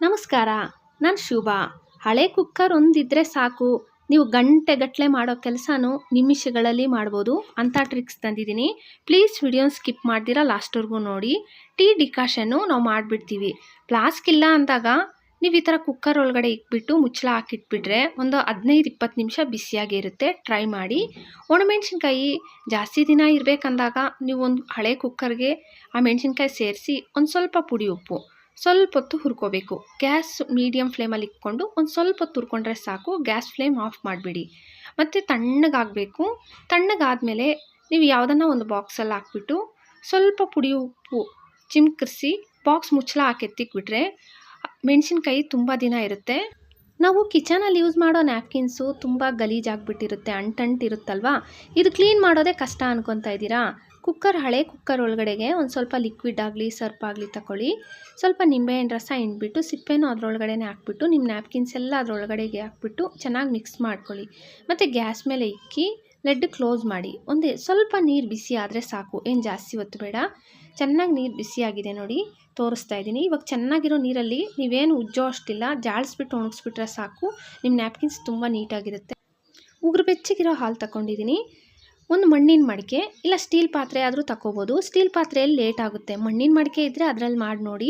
ನಮಸ್ಕಾರ, ನಾನು ಶುಭಾ. ಹಳೆ ಕುಕ್ಕರ್ ಒಂದಿದ್ರೆ ಸಾಕು, ನೀವು ಗಂಟೆಗಟ್ಟಲೆ ಮಾಡೋ ಕೆಲಸನೂ ನಿಮಿಷಗಳಲ್ಲಿ ಮಾಡ್ಬೋದು ಅಂತ ಟ್ರಿಕ್ಸ್ ತಂದಿದ್ದೀನಿ. ಪ್ಲೀಸ್ ವಿಡಿಯೋನ ಸ್ಕಿಪ್ ಮಾಡ್ದಿರಾ ಲಾಸ್ಟ್ವರೆಗೂ ನೋಡಿ. ಟೀ ಡಿಕಾಷನ್ನು ನಾವು ಮಾಡಿಬಿಡ್ತೀವಿ. ಫ್ಲಾಸ್ಕ್ ಇಲ್ಲ ಅಂದಾಗ ನೀವು ಈ ಥರ ಕುಕ್ಕರ್ ಒಳಗಡೆ ಇಟ್ಬಿಟ್ಟು ಮುಚ್ಚಳ ಹಾಕಿಟ್ಬಿಟ್ರೆ ಒಂದು 15-20 ನಿಮಿಷ ಬಿಸಿಯಾಗಿ ಇರುತ್ತೆ. ಟ್ರೈ ಮಾಡಿ. ಒಣಮೆಣ್ಸಿನ್ಕಾಯಿ ಜಾಸ್ತಿ ದಿನ ಇರಬೇಕಂದಾಗ ನೀವು ಒಂದು ಹಳೆ ಕುಕ್ಕರ್ಗೆ ಆ ಮೆಣಸಿನ್ಕಾಯಿ ಸೇರಿಸಿ ಒಂದು ಸ್ವಲ್ಪ ಪುಡಿ ಉಪ್ಪು ಸ್ವಲ್ಪ ಹೊತ್ತು ಹುರ್ಕೋಬೇಕು. ಗ್ಯಾಸ್ ಮೀಡಿಯಮ್ ಫ್ಲೇಮಲ್ಲಿ ಇಟ್ಕೊಂಡು ಒಂದು ಸ್ವಲ್ಪ ಹೊತ್ತು ಹುರ್ಕೊಂಡ್ರೆ ಸಾಕು. ಗ್ಯಾಸ್ ಫ್ಲೇಮ್ ಆಫ್ ಮಾಡಿಬಿಡಿ. ಮತ್ತು ತಣ್ಣಗಾಗಬೇಕು. ತಣ್ಣಗಾದಮೇಲೆ ನೀವು ಯಾವುದನ್ನು ಒಂದು ಬಾಕ್ಸಲ್ಲಿ ಹಾಕ್ಬಿಟ್ಟು ಸ್ವಲ್ಪ ಪುಡಿ ಉಪ್ಪು ಚಿಮ್ಕರಿಸಿ ಬಾಕ್ಸ್ ಮುಚ್ಚಳ ಹಾಕೆತ್ತಿಕ್ಬಿಟ್ರೆ ಮೆಣಸಿನ್ಕಾಯಿ ತುಂಬ ದಿನ ಇರುತ್ತೆ. ನಾವು ಕಿಚನಲ್ಲಿ ಯೂಸ್ ಮಾಡೋ ನ್ಯಾಪ್ಕಿನ್ಸು ತುಂಬ ಗಲೀಜಾಗಿಬಿಟ್ಟಿರುತ್ತೆ, ಅಂಟಂಟಿರುತ್ತಲ್ವ. ಇದು ಕ್ಲೀನ್ ಮಾಡೋದೇ ಕಷ್ಟ ಅನ್ಕೊತಾ ಇದ್ದೀರಾ? ಹಳೆ ಕುಕ್ಕರ್ ಒಳಗಡೆಗೆ ಒಂದು ಸ್ವಲ್ಪ ಲಿಕ್ವಿಡ್ ಆಗಲಿ ಸರ್ಪ್ ಆಗಲಿ ತಗೊಳ್ಳಿ. ಸ್ವಲ್ಪ ನಿಂಬೆಹಣ್ಣು ರಸ ಹಿಂಡ್ಬಿಟ್ಟು ಸಿಪ್ಪೆನೂ ಅದರೊಳಗಡೆ ಹಾಕ್ಬಿಟ್ಟು ನಿಮ್ಮ ನ್ಯಾಪ್ಕಿನ್ಸ್ ಎಲ್ಲ ಅದರೊಳಗಡೆಗೆ ಹಾಕ್ಬಿಟ್ಟು ಚೆನ್ನಾಗಿ ಮಿಕ್ಸ್ ಮಾಡ್ಕೊಳ್ಳಿ. ಮತ್ತು ಗ್ಯಾಸ್ ಮೇಲೆ ಇಕ್ಕಿ ಲೆಡ್ ಕ್ಲೋಸ್ ಮಾಡಿ. ಸ್ವಲ್ಪ ನೀರು ಬಿಸಿ ಆದರೆ ಸಾಕು, ಏನು ಜಾಸ್ತಿ ಹೊತ್ತು ಬೇಡ. ಚೆನ್ನಾಗಿ ನೀರು ಬಿಸಿಯಾಗಿದೆ ನೋಡಿ, ತೋರಿಸ್ತಾ ಇದ್ದೀನಿ. ಇವಾಗ ಚೆನ್ನಾಗಿರೋ ನೀರಲ್ಲಿ ನೀವೇನು ಉಜ್ಜೋ ಅಷ್ಟಿಲ್ಲ, ಜಾಳಿಸ್ಬಿಟ್ಟು ಒಣಗಿಸ್ಬಿಟ್ರೆ ಸಾಕು. ನಿಮ್ಮ ನ್ಯಾಪ್ಕಿನ್ಸ್ ತುಂಬ ನೀಟಾಗಿರುತ್ತೆ. ಉಗುರು ಬೆಚ್ಚಗಿರೋ ಹಾಲು ತಗೊಂಡಿದ್ದೀನಿ. ಒಂದು ಮಣ್ಣಿನ ಮಡಿಕೆ ಇಲ್ಲ ಸ್ಟೀಲ್ ಪಾತ್ರೆ ಆದರೂ ತಗೋಬೋದು. ಸ್ಟೀಲ್ ಪಾತ್ರೆಯಲ್ಲಿ ಲೇಟ್ ಆಗುತ್ತೆ. ಮಣ್ಣಿನ ಮಡಿಕೆ ಇದ್ದರೆ ಅದರಲ್ಲಿ ಮಾಡಿ ನೋಡಿ.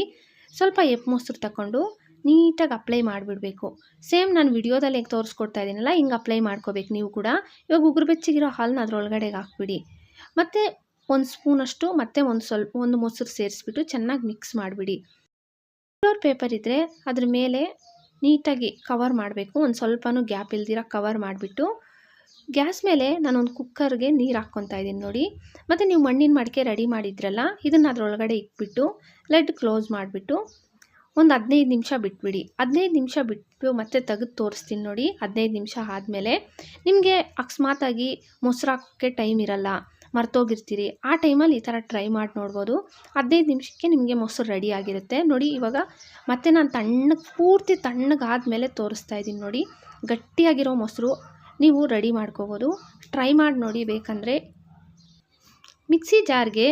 ಸ್ವಲ್ಪ ಮೊಸರು ತಗೊಂಡು ನೀಟಾಗಿ ಅಪ್ಲೈ ಮಾಡಿಬಿಡಬೇಕು. ಸೇಮ್ ನಾನು ವಿಡಿಯೋದಲ್ಲಿ ಹೇಗೆ ತೋರಿಸ್ಕೊಡ್ತಾ ಇದ್ದೀನಲ್ಲ ಹಿಂಗೆ ಅಪ್ಲೈ ಮಾಡ್ಕೋಬೇಕು ನೀವು ಕೂಡ. ಇವಾಗ ಉಗುರು ಬೆಚ್ಚಗಿರೋ ಹಾಲನ್ನ ಅದರೊಳಗಡೆಗೆ ಹಾಕ್ಬಿಡಿ. ಮತ್ತು ಒಂದು ಸ್ಪೂನಷ್ಟು ಮತ್ತು ಒಂದು ಮೊಸರು ಸೇರಿಸ್ಬಿಟ್ಟು ಚೆನ್ನಾಗಿ ಮಿಕ್ಸ್ ಮಾಡಿಬಿಡಿ. ಪೇಪರ್ ಇದ್ದರೆ ಅದ್ರ ಮೇಲೆ ನೀಟಾಗಿ ಕವರ್ ಮಾಡಬೇಕು. ಒಂದು ಸ್ವಲ್ಪನೂ ಗ್ಯಾಪ್ ಇಲ್ದಿರ ಕವರ್ ಮಾಡಿಬಿಟ್ಟು ಗ್ಯಾಸ್ ಮೇಲೆ ನಾನೊಂದು ಕುಕ್ಕರ್ಗೆ ನೀರು ಹಾಕ್ಕೊತಾ ಇದ್ದೀನಿ ನೋಡಿ. ಮತ್ತು ನೀವು ಮಣ್ಣಿನ ಮಡಿಕೆ ರೆಡಿ ಮಾಡಿದ್ರಲ್ಲ ಇದನ್ನು ಅದರೊಳಗಡೆ ಇಟ್ಬಿಟ್ಟು ಲೆಡ್ ಕ್ಲೋಸ್ ಮಾಡಿಬಿಟ್ಟು ಒಂದು 15 ನಿಮಿಷ ಬಿಟ್ಬಿಡಿ. 15 ನಿಮಿಷ ಬಿಟ್ಟು ಮತ್ತೆ ತೆಗೆದು ತೋರಿಸ್ತೀನಿ ನೋಡಿ. 15 ನಿಮಿಷ ಆದಮೇಲೆ ನಿಮಗೆ ಅಕಸ್ಮಾತಾಗಿ ಮೊಸರು ಹಾಕೋಕ್ಕೆ ಟೈಮ್ ಇರಲ್ಲ, ಮರ್ತೋಗಿರ್ತೀರಿ, ಆ ಟೈಮಲ್ಲಿ ಈ ಥರ ಟ್ರೈ ಮಾಡಿ ನೋಡ್ಬೋದು. 15 ನಿಮಿಷಕ್ಕೆ ನಿಮಗೆ ಮೊಸರು ರೆಡಿ ಆಗಿರುತ್ತೆ ನೋಡಿ. ಇವಾಗ ಮತ್ತೆ ನಾನು ಪೂರ್ತಿ ತಣ್ಣಗಾದ್ಮೇಲೆ ತೋರಿಸ್ತಾ ಇದ್ದೀನಿ ನೋಡಿ. ಗಟ್ಟಿಯಾಗಿರೋ ಮೊಸರು ನೀವು ರೆಡಿ ಮಾಡ್ಕೋಬೋದು. ಟ್ರೈ ಮಾಡಿ ನೋಡಿ ಬೇಕಂದರೆ. ಮಿಕ್ಸಿ ಜಾರ್ಗೆ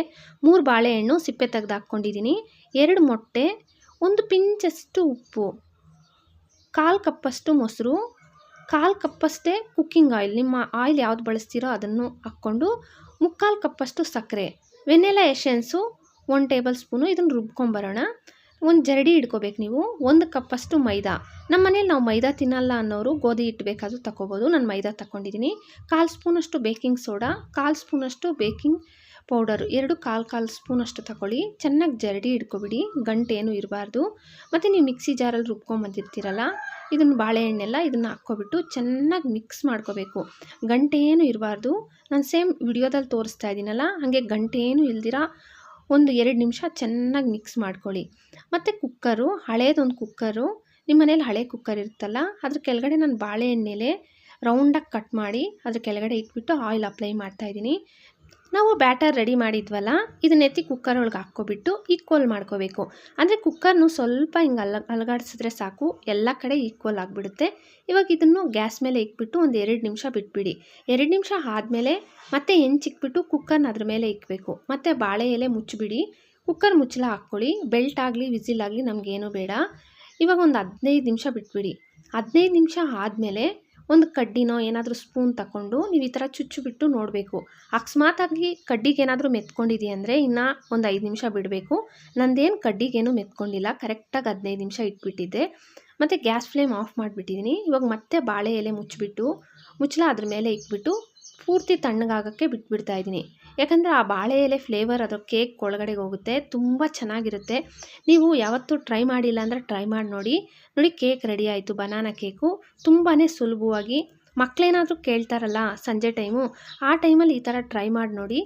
3 ಬಾಳೆಹಣ್ಣು ಸಿಪ್ಪೆ ತೆಗೆದು ಹಾಕ್ಕೊಂಡಿದ್ದೀನಿ, 2 ಮೊಟ್ಟೆ, 1 ಪಿಂಚಷ್ಟು ಉಪ್ಪು, 1/4 ಕಪ್ಪಷ್ಟು ಮೊಸರು, 1/4 ಕಪ್ಪಷ್ಟೇ ಕುಕ್ಕಿಂಗ್ ಆಯಿಲ್, ನಿಮ್ಮ ಆಯಿಲ್ ಯಾವ್ದು ಬಳಸ್ತೀರೋ ಅದನ್ನು ಹಾಕ್ಕೊಂಡು 3/4 ಕಪ್ಪಷ್ಟು ಸಕ್ಕರೆ, ವೆನಿಲಾ ಎಸೆನ್ಸು 1 ಟೇಬಲ್ ಸ್ಪೂನು. ಇದನ್ನು ರುಬ್ಕೊಂಬರೋಣ. ಒಂದು ಜರಡಿ ಹಿಡ್ಕೋಬೇಕು ನೀವು. 1 ಕಪ್ಪಷ್ಟು ಮೈದಾ. ನಮ್ಮ ಮನೇಲಿ ನಾವು ಮೈದಾ ತಿನ್ನಲ್ಲ ಅನ್ನೋರು ಗೋಧಿ ಹಿಟ್ಟು ಬೇಕಾದರೂ ತಗೋಬೋದು. ನಾನು ಮೈದಾ ತಗೊಂಡಿದ್ದೀನಿ. 1/4 ಸ್ಪೂನಷ್ಟು ಬೇಕಿಂಗ್ ಸೋಡಾ, 1/4 ಸ್ಪೂನಷ್ಟು ಬೇಕಿಂಗ್ ಪೌಡರು, 2 1/4 ಸ್ಪೂನಷ್ಟು ತಗೊಳ್ಳಿ. ಚೆನ್ನಾಗಿ ಜರಡಿ ಹಿಡ್ಕೊಬಿಡಿ, ಗಂಟೇನು ಇರಬಾರ್ದು. ಮತ್ತು ನೀವು ಮಿಕ್ಸಿ ಜಾರಲ್ಲಿ ರುಬ್ಕೊಂಬಂದಿರ್ತೀರಲ್ಲ ಇದನ್ನು ಬಾಳೆಹಣ್ಣೆಲ್ಲ ಇದನ್ನು ಹಾಕ್ಕೊಬಿಟ್ಟು ಚೆನ್ನಾಗಿ ಮಿಕ್ಸ್ ಮಾಡ್ಕೋಬೇಕು. ಗಂಟೇನು ಇರಬಾರ್ದು. ನಾನು ಸೇಮ್ ವಿಡಿಯೋದಲ್ಲಿ ತೋರಿಸ್ತಾ ಇದ್ದೀನಲ್ಲ ಹಾಗೆ ಗಂಟೇನು ಇಲ್ದಿರ ಒಂದು 2 ನಿಮಿಷ ಚೆನ್ನಾಗಿ ಮಿಕ್ಸ್ ಮಾಡ್ಕೊಳ್ಳಿ. ಮತ್ತು ಕುಕ್ಕರು, ಹಳೇದೊಂದು ಕುಕ್ಕರು, ನಿಮ್ಮ ಮನೇಲಿ ಹಳೆ ಕುಕ್ಕರ್ ಇರುತ್ತಲ್ಲ ಅದ್ರ ಕೆಳಗಡೆ ನಾನು ಬಾಳೆಹಣ್ಣೆಲೆ ರೌಂಡಾಗಿ ಕಟ್ ಮಾಡಿ ಅದ್ರ ಕೆಳಗಡೆ ಇಟ್ಬಿಟ್ಟು ಆಯಿಲ್ ಅಪ್ಲೈ ಮಾಡ್ತಾಯಿದ್ದೀನಿ. ನಾವು ಬ್ಯಾಟರ್ ರೆಡಿ ಮಾಡಿದ್ವಲ್ಲ ಇದನ್ನ ಎತ್ತಿ ಕುಕ್ಕರ್ ಒಳಗೆ ಹಾಕ್ಕೊಬಿಟ್ಟು ಈಕ್ವಲ್ ಮಾಡ್ಕೋಬೇಕು. ಅಂದರೆ ಕುಕ್ಕರ್ನು ಸ್ವಲ್ಪ ಹಿಂಗೆ ಅಲಗಾಡಿಸಿದ್ರೆ ಸಾಕು, ಎಲ್ಲ ಕಡೆ ಈಕ್ವಲ್ ಆಗಿಬಿಡುತ್ತೆ. ಇವಾಗ ಇದನ್ನು ಗ್ಯಾಸ್ ಮೇಲೆ ಇಕ್ಬಿಟ್ಟು ಒಂದು 2 ನಿಮಿಷ ಬಿಟ್ಬಿಡಿ. 2 ನಿಮಿಷ ಆದಮೇಲೆ ಮತ್ತೆ ಹೆಂಚಿಕ್ಬಿಟ್ಟು ಕುಕ್ಕರ್ನ ಅದ್ರ ಮೇಲೆ ಇಕ್ಬೇಕು. ಮತ್ತು ಬಾಳೆ ಎಲೆ ಮುಚ್ಚಿಬಿಡಿ. ಕುಕ್ಕರ್ ಮುಚ್ಚಳ ಹಾಕ್ಕೊಳ್ಳಿ. ಬೆಲ್ಟ್ ಆಗಲಿ ವಿಸಿಲ್ ಆಗಲಿ ನಮಗೇನು ಬೇಡ. ಇವಾಗ ಒಂದು 15 ನಿಮಿಷ ಬಿಟ್ಬಿಡಿ. 15 ನಿಮಿಷ ಆದಮೇಲೆ ಒಂದು ಕಡ್ಡಿನೋ ಏನಾದರೂ ಸ್ಪೂನ್ ತಗೊಂಡು ನೀವು ಈ ಥರ ಚುಚ್ಚಿಬಿಟ್ಟು ನೋಡಬೇಕು. ಅಕಸ್ಮಾತಾಗಿ ಕಡ್ಡಿಗೆ ಏನಾದರೂ ಮೆತ್ಕೊಂಡಿದೆಯಂದರೆ ಇನ್ನು ಒಂದು 5 ನಿಮಿಷ ಬಿಡಬೇಕು. ನಂದೇನು ಕಡ್ಡಿಗೇನು ಮೆತ್ಕೊಂಡಿಲ್ಲ, ಕರೆಕ್ಟಾಗಿ 15 ನಿಮಿಷ ಇಟ್ಬಿಟ್ಟಿದ್ದೆ. ಮತ್ತು ಗ್ಯಾಸ್ ಫ್ಲೇಮ್ ಆಫ್ ಮಾಡಿಬಿಟ್ಟಿದ್ದೀನಿ. ಇವಾಗ ಮತ್ತೆ ಬಾಳೆ ಎಲೆ ಮುಚ್ಚಿಬಿಟ್ಟು ಮುಚ್ಚಳ ಅದ್ರ ಮೇಲೆ ಇಟ್ಬಿಟ್ಟು ಪೂರ್ತಿ ತಣ್ಣಗಾಗೋಕ್ಕೆ ಬಿಟ್ಬಿಡ್ತಾ ಇದ್ದೀನಿ. ಯಾಕಂದರೆ ಆ ಬಾಳೆ ಎಲೆ ಫ್ಲೇವರ್ ಅದು ಕೇಕ್ ಒಳಗಡೆಗೆ ಹೋಗುತ್ತೆ, ತುಂಬ ಚೆನ್ನಾಗಿರುತ್ತೆ. ನೀವು ಯಾವತ್ತೂ ಟ್ರೈ ಮಾಡಿಲ್ಲ ಅಂದರೆ ಟ್ರೈ ಮಾಡಿ ನೋಡಿ. ಕೇಕ್ ರೆಡಿ ಆಯಿತು, ಬನಾನಾ ಕೇಕು. ತುಂಬಾ ಸುಲಭವಾಗಿ ಮಕ್ಕಳೇನಾದರೂ ಕೇಳ್ತಾರಲ್ಲ ಸಂಜೆ ಟೈಮು, ಆ ಟೈಮಲ್ಲಿ ಈ ಥರ ಟ್ರೈ ಮಾಡಿ ನೋಡಿ.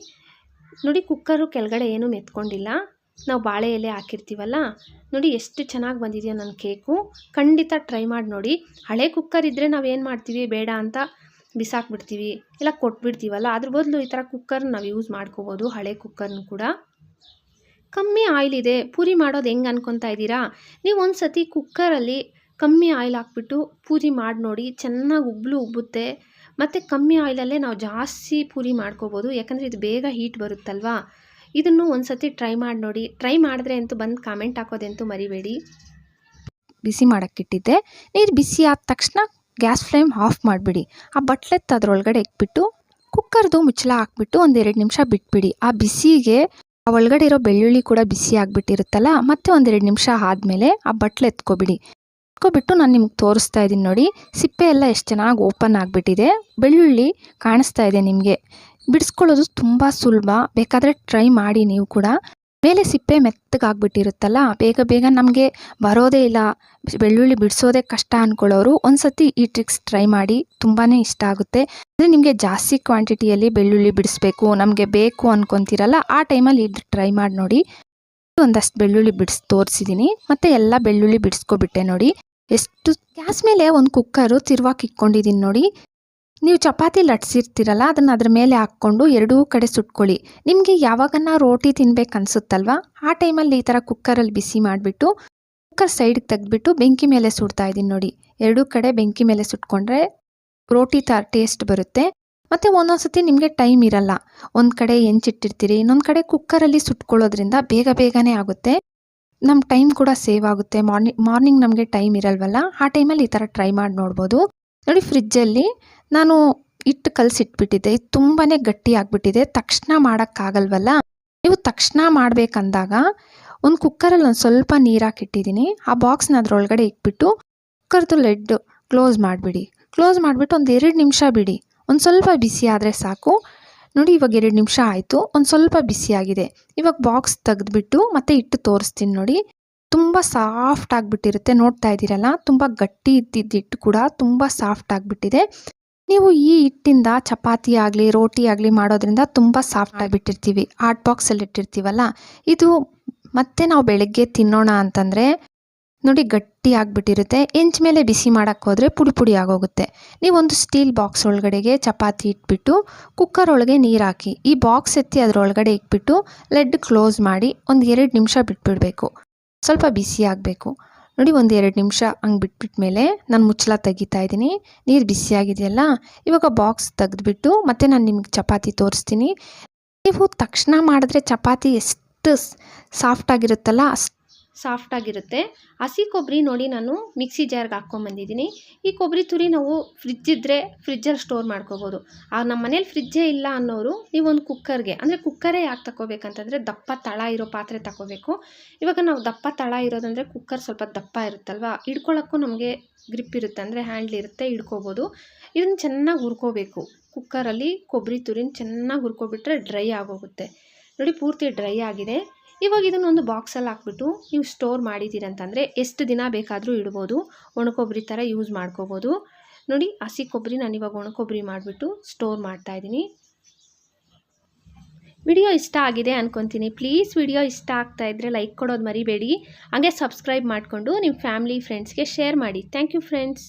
ಕುಕ್ಕರು ಕೆಳಗಡೆ ಏನೂ ಮೆತ್ಕೊಂಡಿಲ್ಲ, ನಾವು ಬಾಳೆ ಎಲೆ ಹಾಕಿರ್ತೀವಲ್ಲ ನೋಡಿ ಎಷ್ಟು ಚೆನ್ನಾಗಿ ಬಂದಿದೆಯೋ ನನ್ನ ಕೇಕು. ಖಂಡಿತ ಟ್ರೈ ಮಾಡಿ ನೋಡಿ. ಹಳೆ ಕುಕ್ಕರ್ ಇದ್ದರೆ ನಾವೇನು ಮಾಡ್ತೀವಿ, ಬೇಡ ಅಂತ ಬಿಸಾಕ್ಬಿಡ್ತೀವಿ ಇಲ್ಲ ಕೊಟ್ಬಿಡ್ತೀವಲ್ಲ, ಅದ್ರ ಬದಲು ಈ ಥರ ಕುಕ್ಕರ್ನ ನಾವು ಯೂಸ್ ಮಾಡ್ಕೋಬೋದು. ಹಳೆ ಕುಕ್ಕರ್ನು ಕೂಡ ಕಮ್ಮಿ ಆಯಿಲ್ ಇದೆ. ಪೂರಿ ಮಾಡೋದು ಹೆಂಗೆ ಅನ್ಕೊತಾ ಇದ್ದೀರಾ? ನೀವು ಒಂದು ಸತಿ ಕುಕ್ಕರಲ್ಲಿ ಕಮ್ಮಿ ಆಯಿಲ್ ಹಾಕ್ಬಿಟ್ಟು ಪೂರಿ ಮಾಡಿ ನೋಡಿ, ಚೆನ್ನಾಗಿ ಉಬ್ಬುತ್ತೆ. ಮತ್ತು ಕಮ್ಮಿ ಆಯಿಲಲ್ಲೇ ನಾವು ಜಾಸ್ತಿ ಪೂರಿ ಮಾಡ್ಕೋಬೋದು, ಯಾಕಂದರೆ ಇದು ಬೇಗ ಹೀಟ್ ಬರುತ್ತಲ್ವಾ. ಇದನ್ನು ಒಂದು ಸತಿ ಟ್ರೈ ಮಾಡಿ ನೋಡಿ. ಟ್ರೈ ಮಾಡಿದ್ರೆ ಅಂತೂ ಬಂದು ಕಾಮೆಂಟ್ ಹಾಕೋದಂತೂ ಮರಿಬೇಡಿ. ಬಿಸಿ ಮಾಡೋಕ್ಕಿಟ್ಟಿದ್ದೆ. ನೀರು ಬಿಸಿ ಆದ ತಕ್ಷಣ ಗ್ಯಾಸ್ ಫ್ಲೇಮ್ ಆಫ್ ಮಾಡಿಬಿಡಿ. ಆ ಬಟ್ಲೆತ್ತು ಅದರೊಳಗಡೆ ಇಕ್ಬಿಟ್ಟು ಕುಕ್ಕರ್ದು ಮುಚ್ಚಳ ಹಾಕ್ಬಿಟ್ಟು ಒಂದು 2 ನಿಮಿಷ ಬಿಟ್ಬಿಡಿ. ಆ ಬಿಸಿಗೆ ಆ ಒಳಗಡೆ ಇರೋ ಬೆಳ್ಳುಳ್ಳಿ ಕೂಡ ಬಿಸಿ ಆಗಿಬಿಟ್ಟಿರುತ್ತಲ್ಲ, ಮತ್ತೆ ಒಂದು 2 ನಿಮಿಷ ಆದಮೇಲೆ ಆ ಬಟ್ಲು ಎತ್ಕೊಬಿಡಿ. ಎತ್ಕೊಬಿಟ್ಟು ನಾನು ನಿಮ್ಗೆ ತೋರಿಸ್ತಾ ಇದ್ದೀನಿ ನೋಡಿ, ಸಿಪ್ಪೆ ಎಲ್ಲ ಎಷ್ಟು ಚೆನ್ನಾಗಿ ಓಪನ್ ಆಗಿಬಿಟ್ಟಿದೆ. ಬೆಳ್ಳುಳ್ಳಿ ಕಾಣಿಸ್ತಾ ಇದೆ ನಿಮಗೆ. ಬಿಡಿಸ್ಕೊಳ್ಳೋದು ತುಂಬ ಸುಲಭ, ಬೇಕಾದರೆ ಟ್ರೈ ಮಾಡಿ ನೀವು ಕೂಡ. ಮೇಲೆ ಸಿಪ್ಪೆ ಮೆತ್ತಗಾಗ್ಬಿಟ್ಟಿರುತ್ತಲ್ಲ, ಬೇಗ ಬೇಗ ನಮಗೆ ಬರೋದೇ ಇಲ್ಲ, ಬೆಳ್ಳುಳ್ಳಿ ಬಿಡಿಸೋದೇ ಕಷ್ಟ ಅಂದ್ಕೊಳ್ಳೋರು ಒಂದು ಸತಿ ಈ ಟ್ರಿಕ್ಸ್ ಟ್ರೈ ಮಾಡಿ, ತುಂಬಾ ಇಷ್ಟ ಆಗುತ್ತೆ. ಅಂದರೆ ನಿಮಗೆ ಜಾಸ್ತಿ ಕ್ವಾಂಟಿಟಿಯಲ್ಲಿ ಬೆಳ್ಳುಳ್ಳಿ ಬಿಡಿಸ್ಬೇಕು ನಮಗೆ ಬೇಕು ಅಂದ್ಕೊತೀರಲ್ಲ, ಆ ಟೈಮಲ್ಲಿ ಇದು ಟ್ರೈ ಮಾಡಿ ನೋಡಿ. ಒಂದಷ್ಟು ಬೆಳ್ಳುಳ್ಳಿ ಬಿಡಿಸಿ ತೋರಿಸಿದ್ದೀನಿ, ಮತ್ತು ಎಲ್ಲ ಬೆಳ್ಳುಳ್ಳಿ ಬಿಡಿಸ್ಕೊಬಿಟ್ಟೆ ನೋಡಿ. ಎಷ್ಟು ಗ್ಯಾಸ್ ಮೇಲೆ ಒಂದು ಕುಕ್ಕರು ತಿರುವಾಕಿ ಇಟ್ಕೊಂಡಿದ್ದೀನಿ ನೋಡಿ. ನೀವು ಚಪಾತಿ ಲಟ್ಸಿರ್ತೀರಲ್ಲ, ಅದನ್ನು ಅದ್ರ ಮೇಲೆ ಹಾಕ್ಕೊಂಡು ಎರಡೂ ಕಡೆ ಸುಟ್ಕೊಳ್ಳಿ. ನಿಮಗೆ ಯಾವಾಗನ್ನ ರೋಟಿ ತಿನ್ಬೇಕು ಅನಿಸುತ್ತಲ್ವ, ಆ ಟೈಮಲ್ಲಿ ಈ ಥರ ಕುಕ್ಕರಲ್ಲಿ ಬಿಸಿ ಮಾಡಿಬಿಟ್ಟು ಕುಕ್ಕರ್ ಸೈಡ್ಗೆ ತೆಗೆದ್ಬಿಟ್ಟು ಬೆಂಕಿ ಮೇಲೆ ಸುಡ್ತಾ ಇದ್ದೀನಿ ನೋಡಿ. ಎರಡೂ ಕಡೆ ಬೆಂಕಿ ಮೇಲೆ ಸುಟ್ಕೊಂಡ್ರೆ ರೋಟಿ ಟೇಸ್ಟ್ ಬರುತ್ತೆ. ಮತ್ತು ಒಂದೊಂದು ಸತಿ ನಿಮಗೆ ಟೈಮ್ ಇರಲ್ಲ, ಒಂದು ಕಡೆ ಹೆಂಚಿಟ್ಟಿರ್ತೀರಿ, ಇನ್ನೊಂದು ಕಡೆ ಕುಕ್ಕರಲ್ಲಿ ಸುಟ್ಕೊಳ್ಳೋದ್ರಿಂದ ಬೇಗ ಬೇಗನೆ ಆಗುತ್ತೆ. ನಮ್ಮ ಟೈಮ್ ಕೂಡ ಸೇವ್ ಆಗುತ್ತೆ. ಮಾರ್ನಿಂಗ್ ನಮಗೆ ಟೈಮ್ ಇರಲ್ವಲ್ಲ, ಆ ಟೈಮಲ್ಲಿ ಈ ಥರ ಟ್ರೈ ಮಾಡಿ ನೋಡ್ಬೋದು. ನೋಡಿ, ಫ್ರಿಜ್ಜಲ್ಲಿ ನಾನು ಹಿಟ್ಟು ಕಲಸಿಟ್ಬಿಟ್ಟಿದ್ದೆ. ಇದು ತುಂಬಾ ಗಟ್ಟಿ ಆಗಿಬಿಟ್ಟಿದೆ, ತಕ್ಷಣ ಮಾಡೋಕ್ಕಾಗಲ್ವಲ್ಲ. ನೀವು ತಕ್ಷಣ ಮಾಡಬೇಕಂದಾಗ ಒಂದು ಕುಕ್ಕರಲ್ಲಿ ಒಂದು ಸ್ವಲ್ಪ ನೀರು ಹಾಕಿಟ್ಟಿದ್ದೀನಿ. ಆ ಬಾಕ್ಸ್ನ ಅದರೊಳಗಡೆ ಇಟ್ಬಿಟ್ಟು ಕುಕ್ಕರ್ದು ಲೆಡ್ ಕ್ಲೋಸ್ ಮಾಡಿಬಿಡಿ. ಕ್ಲೋಸ್ ಮಾಡಿಬಿಟ್ಟು ಒಂದು 2 ನಿಮಿಷ ಬಿಡಿ. ಒಂದು ಸ್ವಲ್ಪ ಬಿಸಿ ಆದರೆ ಸಾಕು. ನೋಡಿ, ಇವಾಗ 2 ನಿಮಿಷ ಆಯಿತು, ಒಂದು ಸ್ವಲ್ಪ ಬಿಸಿಯಾಗಿದೆ. ಇವಾಗ ಬಾಕ್ಸ್ ತೆಗೆದ್ಬಿಟ್ಟು ಮತ್ತೆ ಹಿಟ್ಟು ತೋರಿಸ್ತೀನಿ ನೋಡಿ. ತುಂಬ ಸಾಫ್ಟ್ ಆಗಿಬಿಟ್ಟಿರುತ್ತೆ, ನೋಡ್ತಾ ಇದ್ದೀರಲ್ಲ, ತುಂಬ ಗಟ್ಟಿ ಇದ್ದಿದ್ದು ಹಿಟ್ಟು ಕೂಡ ತುಂಬ ಸಾಫ್ಟ್ ಆಗಿಬಿಟ್ಟಿದೆ. ನೀವು ಈ ಹಿಟ್ಟಿಂದ ಚಪಾತಿ ಆಗಲಿ ರೋಟಿ ಆಗಲಿ ಮಾಡೋದ್ರಿಂದ ತುಂಬ ಸಾಫ್ಟ್ ಆಗಿಬಿಟ್ಟಿರ್ತೀವಿ, ಹಾಟ್ ಬಾಕ್ಸಲ್ಲಿ ಇಟ್ಟಿರ್ತೀವಲ್ಲ. ಇದು ಮತ್ತೆ ನಾವು ಬೆಳಗ್ಗೆ ತಿನ್ನೋಣ ಅಂತಂದರೆ ನೋಡಿ ಗಟ್ಟಿ ಆಗಿಬಿಟ್ಟಿರುತ್ತೆ. ಹೆಂಚು ಮೇಲೆ ಬಿಸಿ ಮಾಡೋಕ್ಕೆ ಹೋದರೆ ಪುಡಿ ಪುಡಿ ಆಗೋಗುತ್ತೆ. ನೀವೊಂದು ಸ್ಟೀಲ್ ಬಾಕ್ಸ್ ಒಳಗಡೆಗೆ ಚಪಾತಿ ಇಟ್ಬಿಟ್ಟು ಕುಕ್ಕರ್ ಒಳಗೆ ನೀರು ಹಾಕಿ, ಈ ಬಾಕ್ಸ್ ಎತ್ತಿ ಅದರೊಳಗಡೆ ಇಟ್ಬಿಟ್ಟು ಲೆಡ್ ಕ್ಲೋಸ್ ಮಾಡಿ ಒಂದು 2 ನಿಮಿಷ ಬಿಟ್ಬಿಡಬೇಕು. ಸ್ವಲ್ಪ ಬಿಸಿ ಆಗಬೇಕು ನೋಡಿ. ಒಂದು 2 ನಿಮಿಷ ಹಂಗೆ ಬಿಟ್ಬಿಟ್ಮೇಲೆ ನಾನು ಮುಚ್ಚಳ ತೆಗಿತಾ ಇದ್ದೀನಿ. ನೀರು ಬಿಸಿಯಾಗಿದೆಯಲ್ಲ, ಇವಾಗ ಬಾಕ್ಸ್ ತೆಗೆದ್ಬಿಟ್ಟು ಮತ್ತೆ ನಾನು ನಿಮ್ಗೆ ಚಪಾತಿ ತೋರಿಸ್ತೀನಿ. ನೀವು ತಕ್ಷಣ ಮಾಡಿದ್ರೆ ಚಪಾತಿ ಎಷ್ಟು ಸಾಫ್ಟಾಗಿರುತ್ತಲ್ಲ ಅಷ್ಟು ಸಾಫ್ಟಾಗಿರುತ್ತೆ. ಹಸಿ ಕೊಬ್ಬರಿ ನೋಡಿ ನಾನು ಮಿಕ್ಸಿ ಜಾರ್ಗೆ ಹಾಕ್ಕೊಂಬಂದಿದ್ದೀನಿ. ಈ ಕೊಬ್ಬರಿ ತುರಿ ನಾವು ಫ್ರಿಜ್ ಇದ್ದರೆ ಫ್ರಿಜ್ಜಲ್ಲಿ ಸ್ಟೋರ್ ಮಾಡ್ಕೋಬೋದು. ನಮ್ಮ ಮನೇಲಿ ಫ್ರಿಜ್ಜೇ ಇಲ್ಲ ಅನ್ನೋರು ನೀವೊಂದು ಕುಕ್ಕರ್ಗೆ, ಅಂದರೆ ಕುಕ್ಕರೇ ಯಾಕೆ ತಗೋಬೇಕಂತಂದರೆ ದಪ್ಪ ತಳ ಇರೋ ಪಾತ್ರೆ ತಗೋಬೇಕು. ಇವಾಗ ನಾವು ದಪ್ಪ ತಳ ಇರೋದಂದರೆ ಕುಕ್ಕರ್ ಸ್ವಲ್ಪ ದಪ್ಪ ಇರುತ್ತಲ್ವ, ಹಿಡ್ಕೊಳ್ಳೋಕ್ಕೂ ನಮಗೆ ಗ್ರಿಪ್ ಇರುತ್ತೆ, ಅಂದರೆ ಹ್ಯಾಂಡ್ಲ್ ಇರುತ್ತೆ, ಹಿಡ್ಕೋಬೋದು. ಇದನ್ನು ಚೆನ್ನಾಗಿ ಹುರ್ಕೋಬೇಕು. ಕುಕ್ಕರಲ್ಲಿ ಕೊಬ್ಬರಿ ತುರಿನ ಚೆನ್ನಾಗಿ ಹುರ್ಕೊಬಿಟ್ರೆ ಡ್ರೈ ಆಗೋಗುತ್ತೆ. ನೋಡಿ, ಪೂರ್ತಿ ಡ್ರೈ ಆಗಿದೆ. ಇವಾಗ ಇದನ್ನೊಂದು ಬಾಕ್ಸಲ್ಲಿ ಹಾಕ್ಬಿಟ್ಟು ನೀವು ಸ್ಟೋರ್ ಮಾಡಿದ್ದೀರಂತಂದರೆ ಎಷ್ಟು ದಿನ ಬೇಕಾದರೂ ಇಡ್ಬೋದು. ಒಣಕೊಬ್ಬರಿ ಥರ ಯೂಸ್ ಮಾಡ್ಕೋಬೋದು. ನೋಡಿ, ಹಸಿ ಕೊಬ್ಬರಿ ನಾನಿವಾಗ ಒಣಕೊಬ್ಬರಿ ಮಾಡಿಬಿಟ್ಟು ಸ್ಟೋರ್ ಮಾಡ್ತಾಯಿದ್ದೀನಿ. ವಿಡಿಯೋ ಇಷ್ಟ ಆಗಿದೆ ಅಂದ್ಕೊತೀನಿ. ಪ್ಲೀಸ್ ವಿಡಿಯೋ ಇಷ್ಟ ಆಗ್ತಾಯಿದ್ರೆ ಲೈಕ್ ಕೊಡೋದು ಮರಿಬೇಡಿ. ಹಾಗೆ ಸಬ್ಸ್ಕ್ರೈಬ್ ಮಾಡಿಕೊಂಡು ನಿಮ್ಮ ಫ್ಯಾಮಿಲಿ ಫ್ರೆಂಡ್ಸ್ಗೆ ಶೇರ್ ಮಾಡಿ. Thank you friends.